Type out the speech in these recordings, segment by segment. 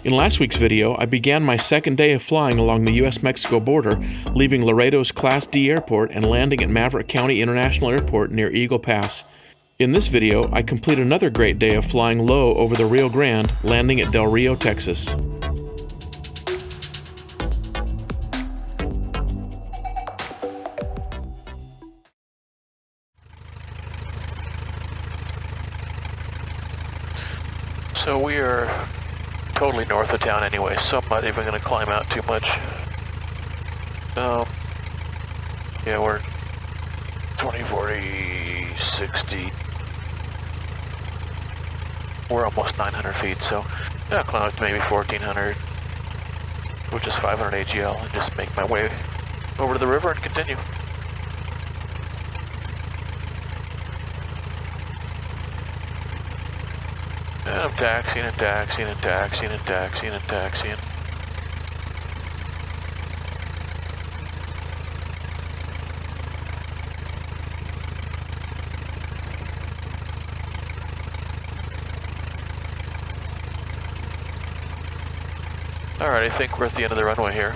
In last week's video, I began my second day of flying along the U.S. Mexico border, leaving Laredo's Class D airport and landing at Maverick County International Airport near Eagle Pass. In this video, I complete another great day of flying low over the Rio Grande, landing at Del Rio, Texas. So we are totally north of town anyway, so I'm not even going to climb out too much. Yeah, we're 20, 40, 60. We're almost 900 feet, so I'll climb up to maybe 1400, which is 500 AGL, and just make my way over to the river and continue. And I'm taxiing and taxiing and taxiing and taxiing and taxiing. Alright, I think we're at the end of the runway here.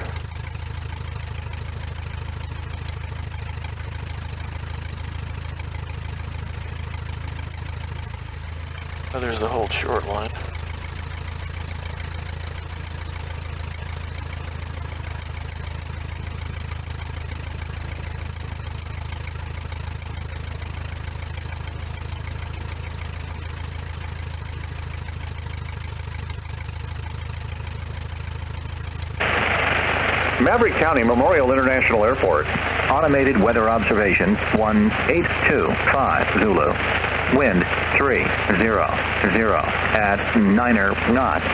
Oh, there's the hold short line. Maverick County Memorial International Airport. Automated weather observation 1825 Zulu. Wind 300 at 9er knots.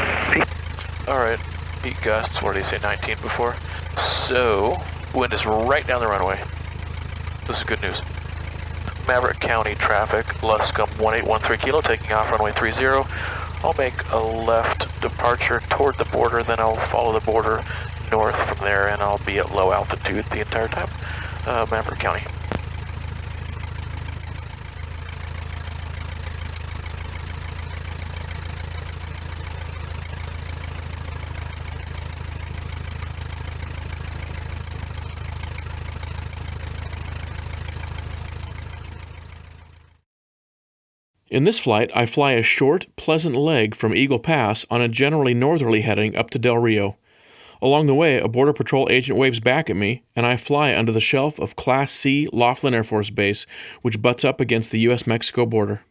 Alright, peak gusts, what did he say, 19 before? So, wind is right down the runway. This is good news. Maverick County traffic, Luscombe 1813 kilo, taking off runway 30. I'll make a left departure toward the border, then I'll follow the border north from there, and I'll be at low altitude the entire time. Maverick County. In this flight, I fly a short, pleasant leg from Eagle Pass on a generally northerly heading up to Del Rio. Along the way, a Border Patrol agent waves back at me, and I fly under the shelf of Class C Laughlin Air Force Base, which butts up against the U.S. Mexico border.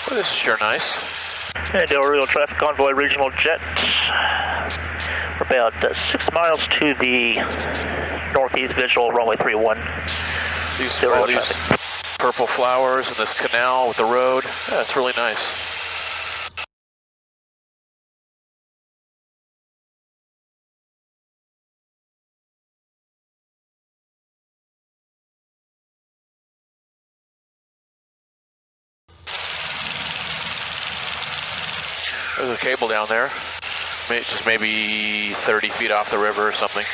Well, this is sure nice. And Del Rio traffic convoy regional jet. We're about 6 miles to the northeast visual runway 31. All these purple flowers and this canal with the road. Yeah, it's really nice. There's a cable down there, just maybe 30 feet off the river or something.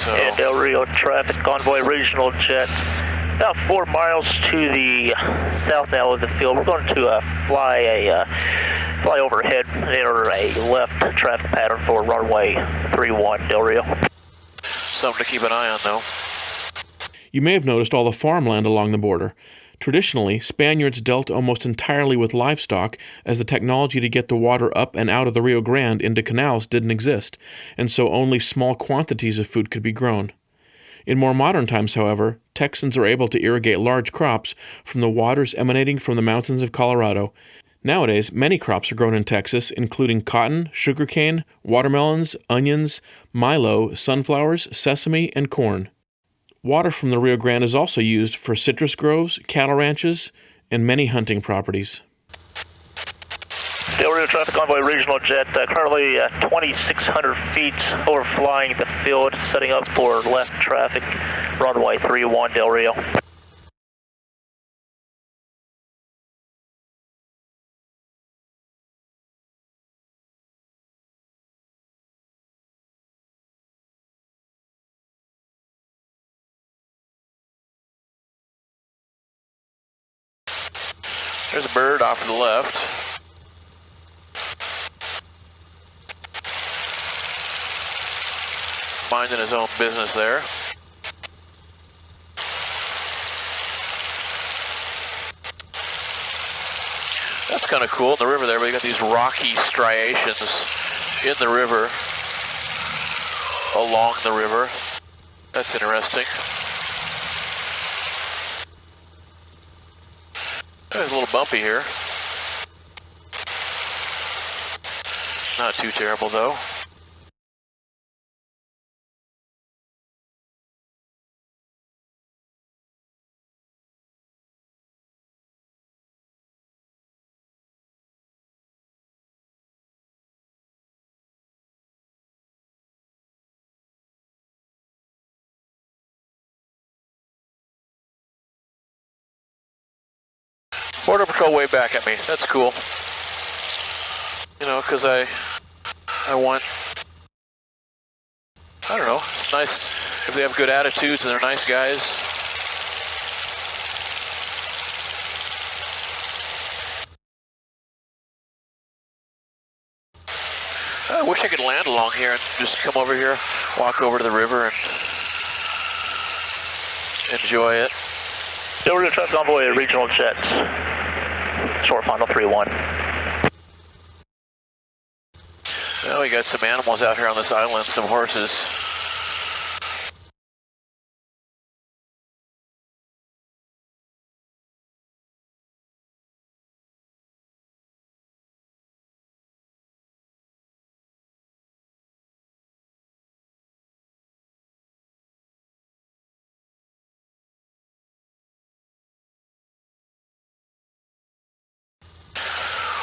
So. And Del Rio traffic convoy regional jet, about 4 miles to the south now of the field. We're going to fly overhead and enter a left traffic pattern for runway 31 Del Rio. Something to keep an eye on, though. You may have noticed all the farmland along the border. Traditionally, Spaniards dealt almost entirely with livestock, as the technology to get the water up and out of the Rio Grande into canals didn't exist, and so only small quantities of food could be grown. In more modern times, however, Texans are able to irrigate large crops from the waters emanating from the mountains of Colorado. Nowadays, many crops are grown in Texas, including cotton, sugarcane, watermelons, onions, milo, sunflowers, sesame, and corn. Water from the Rio Grande is also used for citrus groves, cattle ranches, and many hunting properties. Del Rio traffic convoy regional jet, currently 2,600 feet overflying the field, setting up for left traffic, runway 31 Del Rio. There's a bird off to the left. Minding his own business there. That's kind of cool in the river there, but you got these rocky striations in the river, along the river. That's interesting. It's a little bumpy here. Not too terrible though. Border Patrol way back at me. That's cool. You know, because I want, I don't know, it's nice if they have good attitudes and they're nice guys. I wish I could land along here and just come over here, walk over to the river and enjoy it. Del Rio traffic convoy regional jet, short final 3-1. Well, we got some animals out here on this island, some horses.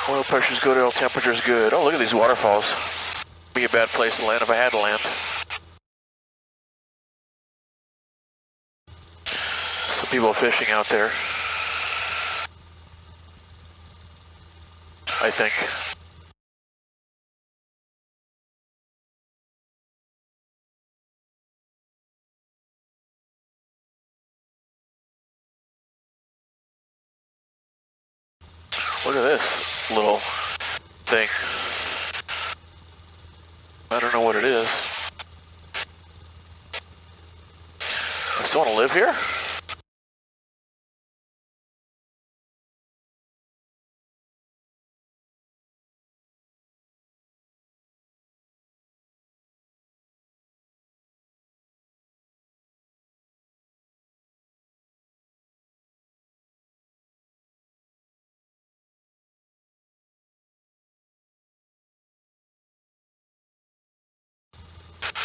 Oil pressure's good, oil temperature's good. Oh, look at these waterfalls. Be a bad place to land if I had to land. Some people fishing out there, I think. Look at this little thing. I don't know what it is. Does someone live here?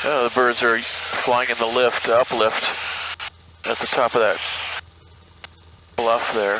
The birds are flying in the uplift at the top of that bluff there.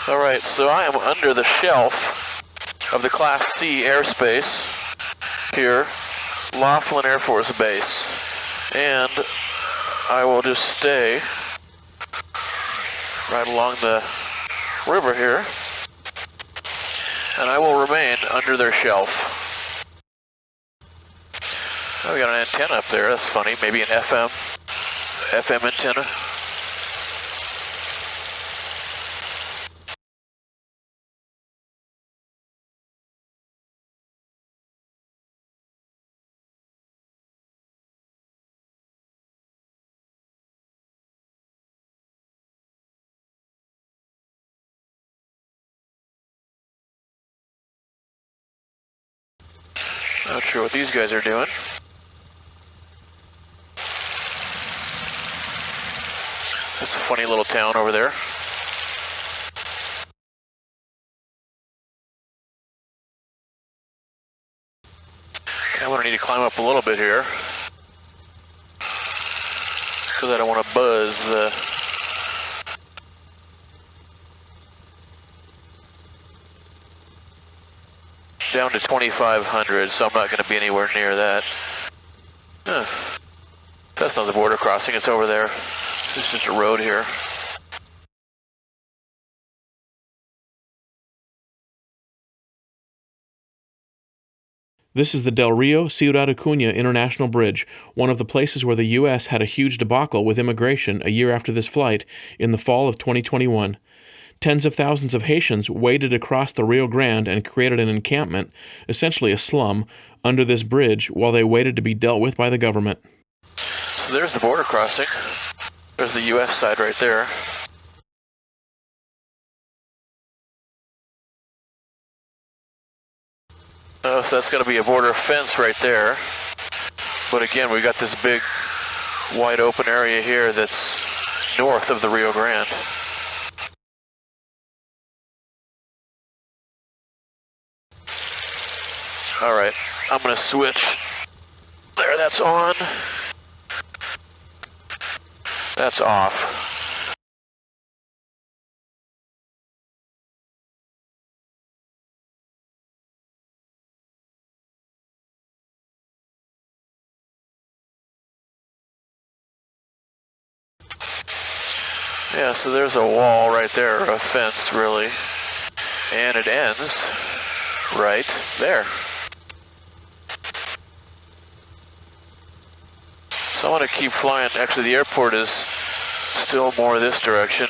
Alright, so I am under the shelf of the Class C airspace here, Laughlin Air Force Base. And I will just stay right along the river here, and I will remain under their shelf. Oh, we got an antenna up there, that's funny, maybe an FM antenna. Not sure what these guys are doing. That's a funny little town over there. need to climb up a little bit here, because I don't want to buzz the... down to 2,500, so I'm not going to be anywhere near that. Huh. That's not the border crossing, it's over there. It's just a road here. This is the Del Rio Ciudad Acuña International Bridge, one of the places where the U.S. had a huge debacle with immigration a year after this flight in the fall of 2021. Tens of thousands of Haitians waded across the Rio Grande and created an encampment, essentially a slum, under this bridge while they waited to be dealt with by the government. So there's the border crossing. There's the U.S. side right there. So that's going to be a border fence right there. But again, we got this big wide open area here that's north of the Rio Grande. Alright, I'm going to switch. There, that's on. That's off. Yeah, so there's a wall right there, a fence really, and it ends right there. So I want to keep flying. Actually, the airport is still more this direction.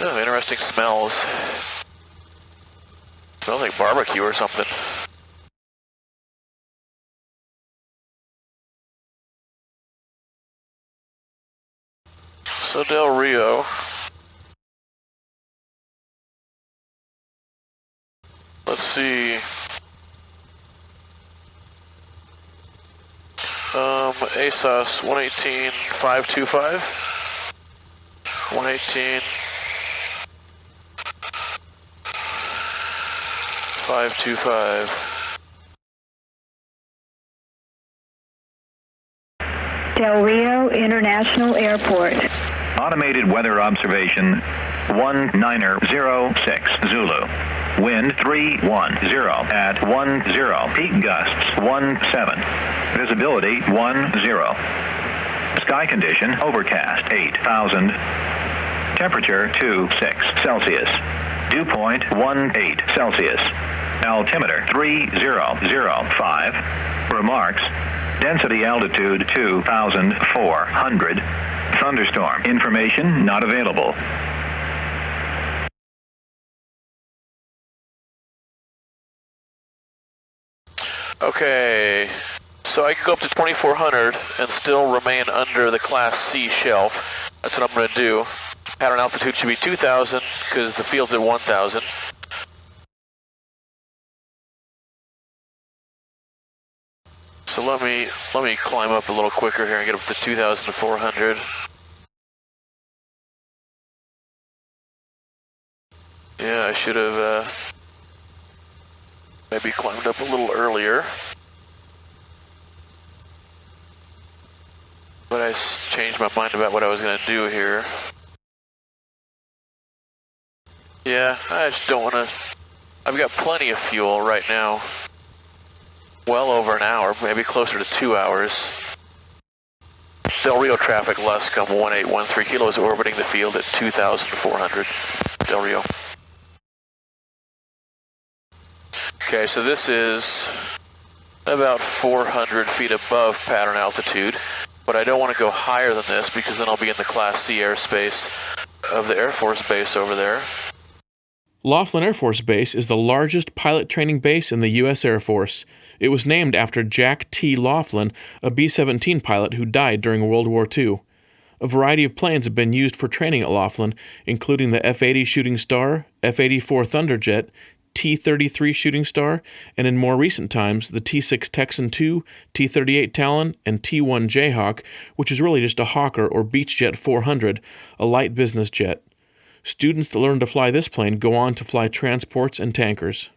Oh, interesting smells. Smells like barbecue or something. So Del Rio. Let's see. ASOS 118.525. 118. 525. Del Rio International Airport. Automated weather observation 1906 Zulu. Wind 310 at 10. Peak gusts 17. Visibility 10. Sky condition overcast 8,000. Temperature 26 Celsius. Dew point 18 Celsius. Altimeter 3005. Remarks. Density altitude 2,400. Thunderstorm information not available. Okay, so I can go up to 2,400 and still remain under the Class C shelf. That's what I'm going to do. Pattern altitude should be 2,000 because the field's at 1,000. So let me climb up a little quicker here and get up to 2,400. Yeah, I should have maybe climbed up a little earlier. But I changed my mind about what I was going to do here. Yeah, I just don't want to... I've got plenty of fuel right now. Well over an hour, maybe closer to 2 hours. Del Rio traffic, Luscombe 1813 kilos orbiting the field at 2,400. Del Rio. Okay, so this is about 400 feet above pattern altitude, but I don't want to go higher than this because then I'll be in the Class C airspace of the Air Force Base over there. Laughlin Air Force Base is the largest pilot training base in the U.S. Air Force. It was named after Jack T. Laughlin, a B-17 pilot who died during World War II. A variety of planes have been used for training at Laughlin, including the F-80 Shooting Star, F-84 Thunderjet, T-33 Shooting Star, and in more recent times, the T-6 Texan II, T-38 Talon, and T-1 Jayhawk, which is really just a Hawker or Beechjet 400, a light business jet. Students that learn to fly this plane go on to fly transports and tankers.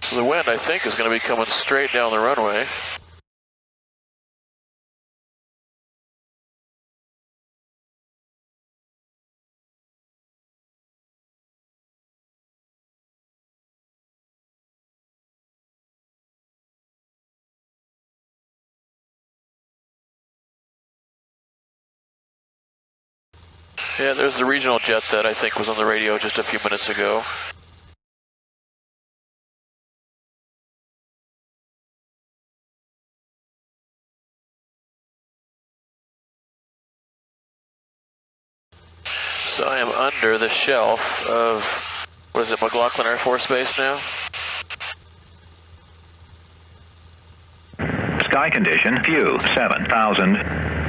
So the wind, I think, is going to be coming straight down the runway. Yeah, there's the regional jet that I think was on the radio just a few minutes ago. So I am under the shelf of, what is it, Laughlin Air Force Base now? Sky condition, view 7,000,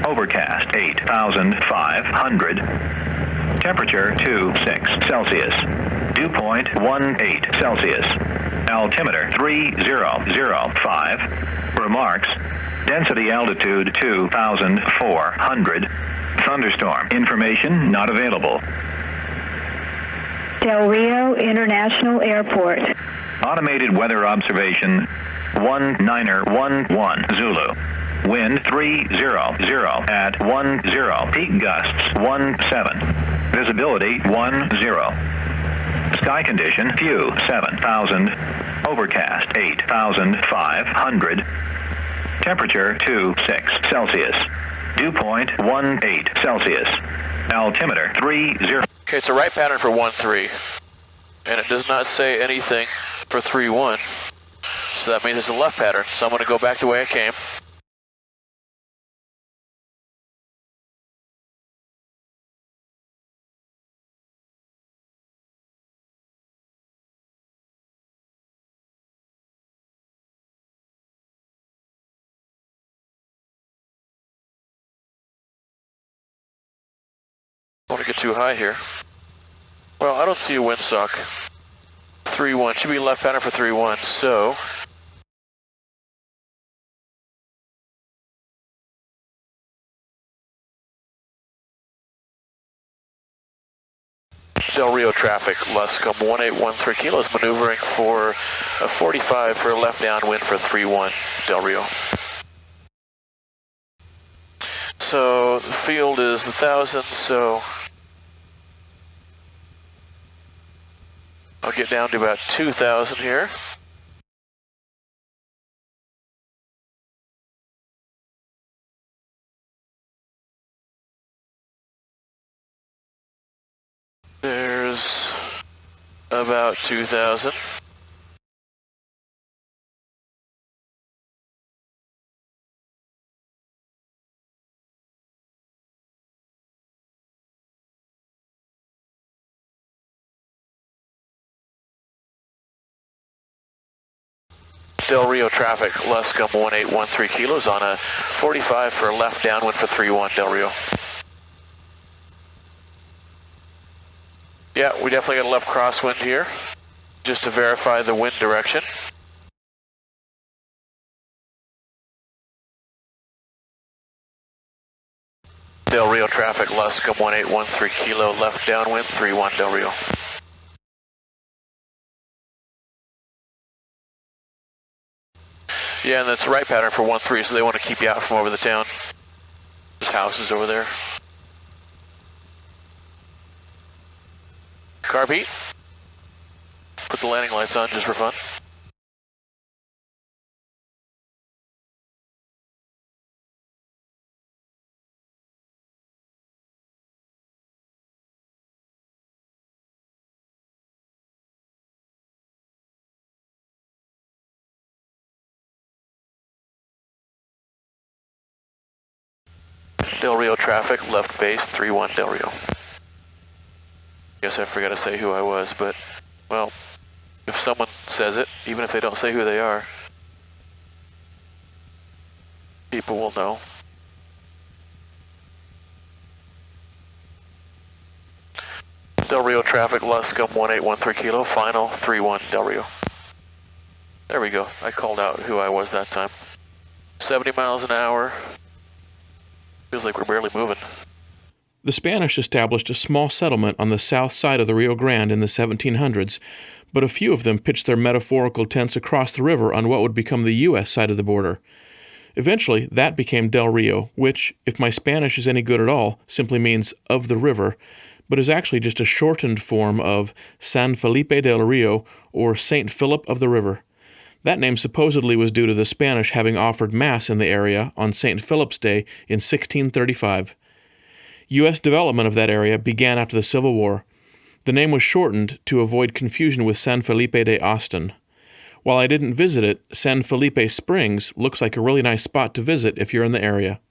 overcast 8,500, temperature 26 Celsius, dew point 18 Celsius, altimeter 3005, remarks, density altitude 2,400, thunderstorm information not available. Del Rio International Airport. Automated weather observation 1911 Zulu. Wind 300 at 10. Peak gusts 17. Visibility 10. Sky condition view 7,000. Overcast 8,500. Temperature 26 Celsius. Dew point 18 Celsius. Altimeter 30. Okay, it's a right pattern for 1-3, and it does not say anything for 3-1. So that means it's a left pattern. So I'm going to go back the way I came. I don't want to get too high here. Well, I don't see a windsock. 3-1 should be left pattern for 3-1. So Del Rio traffic, Luscombe 1813 kilos, maneuvering for a 45 for a left downwind for 3-1 Del Rio. So the field is 1,000, so I'll get down to about 2,000 here. There's about 2,000. Del Rio traffic, Luscombe 1813 kilos on a 45 for a left downwind for 3-1 Del Rio. Yeah, we definitely got a left crosswind here, just to verify the wind direction. Del Rio traffic, Luscombe 1813 kilo, left downwind, 3-1 Del Rio. Yeah, and that's right pattern for 1-3, so they want to keep you out from over the town. There's houses over there. Carb heat. Put the landing lights on just for fun. Del Rio traffic, left base, 3-1 Del Rio. Guess I forgot to say who I was, but, well, if someone says it, even if they don't say who they are, people will know. Del Rio traffic, Luscombe 1813 Kilo, final 31 Del Rio. There we go. I called out who I was that time. 70 miles an hour. Feels like we're barely moving. The Spanish established a small settlement on the south side of the Rio Grande in the 1700s, but a few of them pitched their metaphorical tents across the river on what would become the U.S. side of the border. Eventually, that became Del Rio, which, if my Spanish is any good at all, simply means of the river, but is actually just a shortened form of San Felipe del Rio, or Saint Philip of the River. That name supposedly was due to the Spanish having offered Mass in the area on St. Philip's Day in 1635. U.S. development of that area began after the Civil War. The name was shortened to avoid confusion with San Felipe de Austin. While I didn't visit it, San Felipe Springs looks like a really nice spot to visit if you're in the area.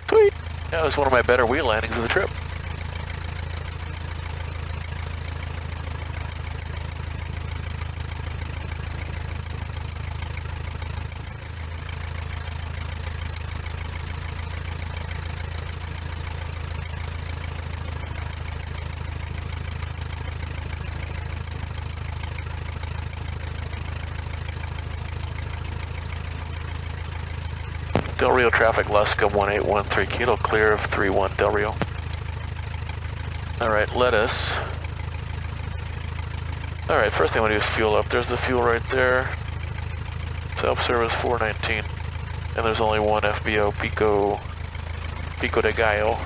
Sweet. That was one of my better wheel landings of the trip. Del Rio traffic, Luscombe 1813 Kilo, clear of 31 Del Rio. Alright, let us... Alright, first thing I want to do is fuel up. There's the fuel right there. Self-service 419. And there's only one FBO, Pico de Gallo.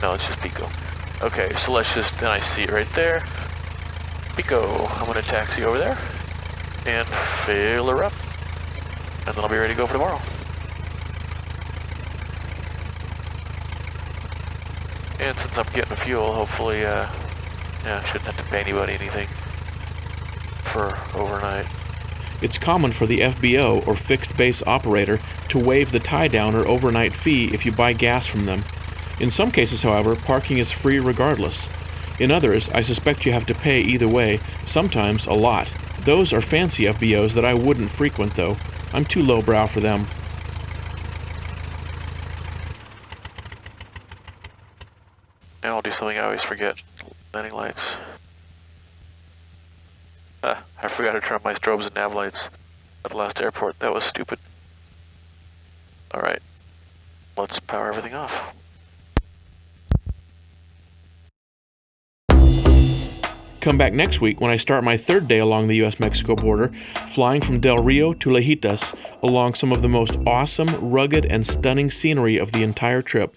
No, it's just Pico. Okay, so let's just, then I see it right there. Pico, I'm going to taxi over there and fill her up. And then I'll be ready to go for tomorrow. And since I'm getting fuel, hopefully, I shouldn't have to pay anybody anything for overnight. It's common for the FBO, or fixed base operator, to waive the tie-down or overnight fee if you buy gas from them. In some cases, however, parking is free regardless. In others, I suspect you have to pay either way, sometimes a lot. Those are fancy FBOs that I wouldn't frequent, though. I'm too lowbrow for them. Now I'll do something I always forget. Landing lights. I forgot to turn on my strobes and nav lights at the last airport. That was stupid. Alright. Let's power everything off. Come back next week when I start my third day along the U.S. Mexico border, flying from Del Rio to Lejitas along some of the most awesome, rugged, and stunning scenery of the entire trip.